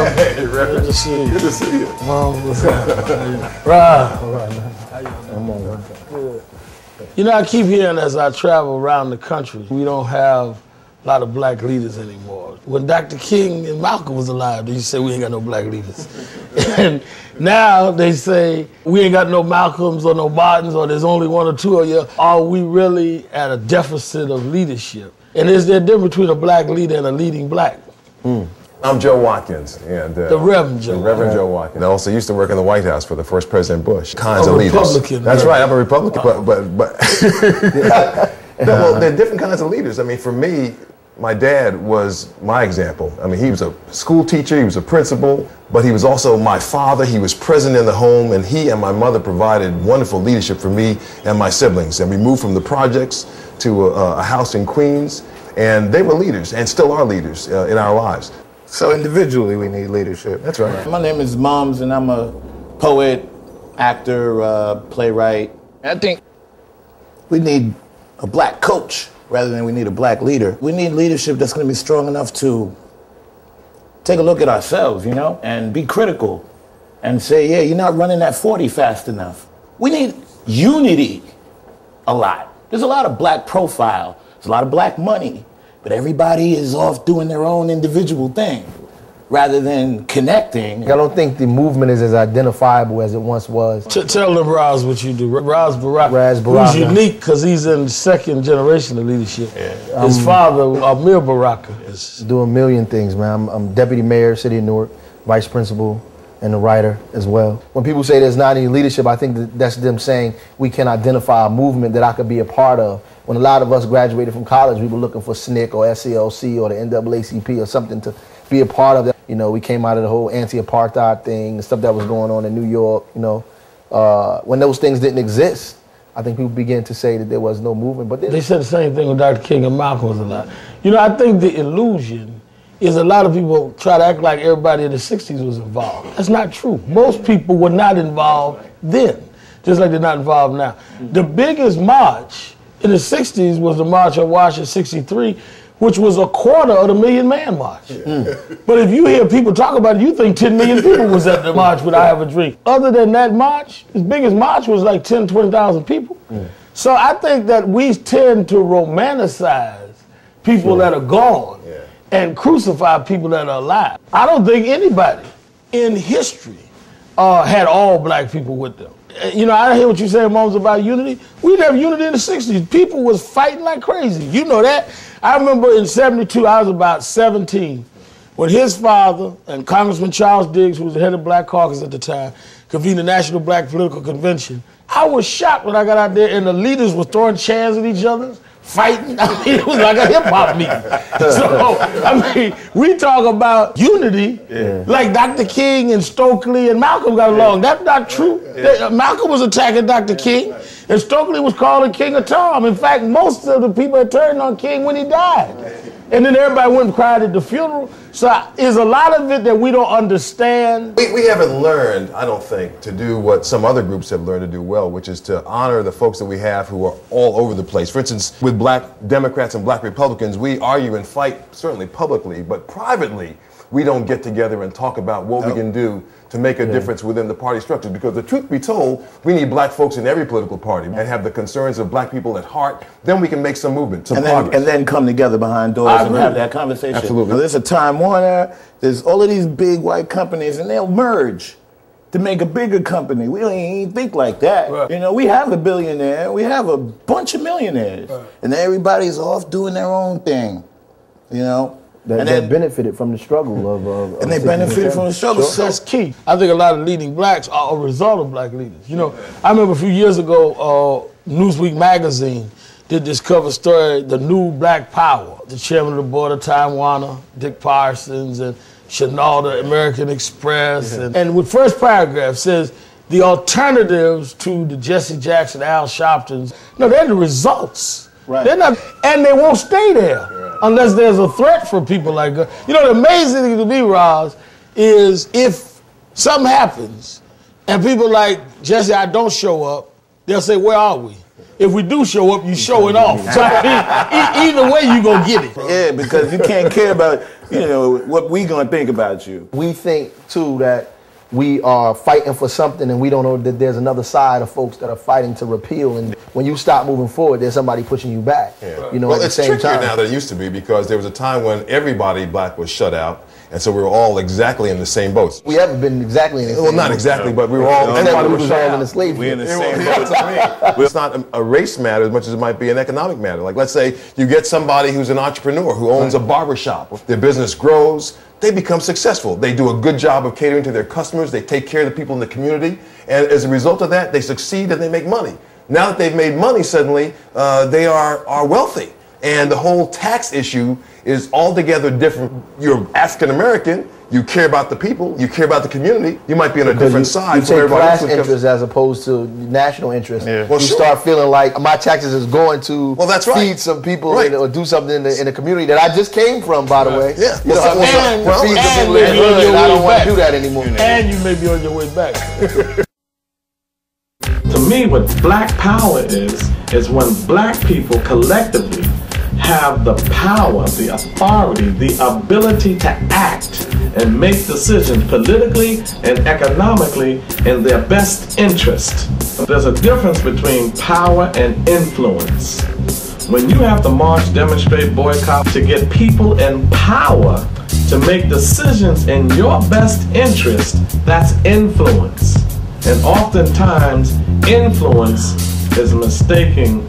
Reverend. Hey, Reverend. Good to see you. Good to see you. Mom, what's up? Right. Come on. You know, I keep hearing as I travel around the country, we don't have a lot of black leaders anymore. When Dr. King and Malcolm was alive, they used to say we ain't got no black leaders. And now they say we ain't got no Malcolms or no Martins, or there's only one or two of you. Are we really at a deficit of leadership? And is there a difference between a black leader and a leading black? I'm Joe Watkins. And, the Reverend Joe. The Reverend Joe Watkins. I also used to work in the White House for the first President Bush. Kinds of leaders. Republican. That's right, I'm a Republican, but well, there are different kinds of leaders. I mean, for me, my dad was my example. I mean, he was a school teacher, he was a principal, but he was also my father. He was present in the home, and he and my mother provided wonderful leadership for me and my siblings. And we moved from the projects to a house in Queens, and they were leaders and still are leaders in our lives. So individually, we need leadership. That's right. My name is Moms, and I'm a poet, actor, playwright. I think we need a black coach rather than we need a black leader. We need leadership that's going to be strong enough to take a look at ourselves, you know, and be critical and say, yeah, you're not running that 40 fast enough. We need unity a lot. There's a lot of black profile. There's a lot of black money. But everybody is off doing their own individual thing rather than connecting. I don't think the movement is as identifiable as it once was. Tell them, Raz, what you do. Raz Baraka, who's unique because he's in the second generation of leadership. Yeah. His father, Amir Baraka, is doing a million things, man. I'm deputy mayor, city of Newark, vice principal, and a writer as well. When people say there's not any leadership, I think that's them saying we can identify a movement that I could be a part of. When a lot of us graduated from college, we were looking for SNCC or SCLC or the NAACP or something to be a part of that. You know, we came out of the whole anti-apartheid thing, the stuff that was going on in New York, you know. When those things didn't exist, I think people began to say that there was no movement. But they said the same thing when Dr. King and Malcolm was alive. You know, I think the illusion is a lot of people try to act like everybody in the 60s was involved. That's not true. Most people were not involved then, just like they're not involved now. The biggest march in the 60s was the March on Washington 63, which was a quarter of the Million Man March. But if you hear people talk about it, you think 10 million people was at the march with I Have a Dream. Other than that march, his biggest march was like 10, 20,000 people. So I think that we tend to romanticize people that are gone and crucify people that are alive. I don't think anybody in history had all black people with them. You know, I hear what you say, Moms, about unity. We didn't have unity in the 60s. People was fighting like crazy. You know that. I remember in 72, I was about 17, when his father and Congressman Charles Diggs, who was the head of Black Caucus at the time, convened the National Black Political Convention. I was shocked when I got out there and the leaders were throwing chairs at each other, fighting. I mean, it was like a hip-hop meeting. So, I mean, we talk about unity, like Dr. King and Stokely and Malcolm got along. That's not true. Malcolm was attacking Dr. King, and Stokely was calling King a Tom. In fact, most of the people had turned on King when he died. And then everybody went and cried at the funeral. So is a lot of it that we don't understand? We haven't learned, I don't think, to do what some other groups have learned to do well, which is to honor the folks that we have who are all over the place. For instance, with black Democrats and black Republicans, we argue and fight, certainly publicly, but privately, we don't get together and talk about what we can do to make a difference within the party structure. Because the truth be told, we need black folks in every political party and have the concerns of black people at heart. Then we can make some movement, some progress. And then come together behind doors and have that conversation. Absolutely. Now, there's a Time Warner, there's all of these big white companies, and they'll merge to make a bigger company. We don't even think like that. Right. You know, we have a billionaire, we have a bunch of millionaires, and everybody's off doing their own thing, you know? That benefited from the struggle of and they benefited from the struggle. So that's key. I think a lot of leading blacks are a result of black leaders. You know, I remember a few years ago, Newsweek magazine did this cover story, The New Black Power. The chairman of the board of Time Warner, Dick Parsons, and Chanel, the American Express. And with first paragraph says, the alternatives to the Jesse Jackson, Al Sharptons, no, they're the results. Right. They're not, and they won't stay there. Unless there's a threat for people like us. You know, the amazing thing to me, Roz, is if something happens and people like, Jesse, I don't show up, they'll say, where are we? If we do show up, you show it off. So I mean, either way, you gonna get it. Yeah, because you can't care about, what we gonna think about you. We think too that we are fighting for something and we don't know that there's another side of folks that are fighting to repeal, and when you stop moving forward, there's somebody pushing you back. Yeah. Well, at the it's same trickier time. now than it used to be, because there was a time when everybody black was shut out, and so we were all exactly in the same boats. We haven't been exactly in the same Well, not boat. exactly, but we were all. Everybody was shut all out. in the slave. We in the same That's what I mean. It's not a race matter as much as it might be an economic matter. Like, let's say you get somebody who's an entrepreneur who owns a barbershop. Their business grows. They become successful. They do a good job of catering to their customers. They take care of the people in the community. And as a result of that, they succeed and they make money. Now that they've made money, suddenly they are wealthy. And the whole tax issue is altogether different. You're African American. You care about the people. You care about the community. You might be on a different side. You from take everybody class else. interest as opposed to national interest. Yeah. Well, you sure. start feeling like my taxes is going to Well, that's right. feed some people Right. or do something in the community that I just came from, by the way. Yeah. You know what I mean? Well, To feed the and people in the maybe on hood, your and I don't way want back. to do that anymore. And you may be on your way back. To me, what black power is when black people collectively have the power, the authority, the ability to act and make decisions politically and economically in their best interest. There's a difference between power and influence. When you have to march, demonstrate, boycott to get people in power to make decisions in your best interest, that's influence. And oftentimes, influence is mistaken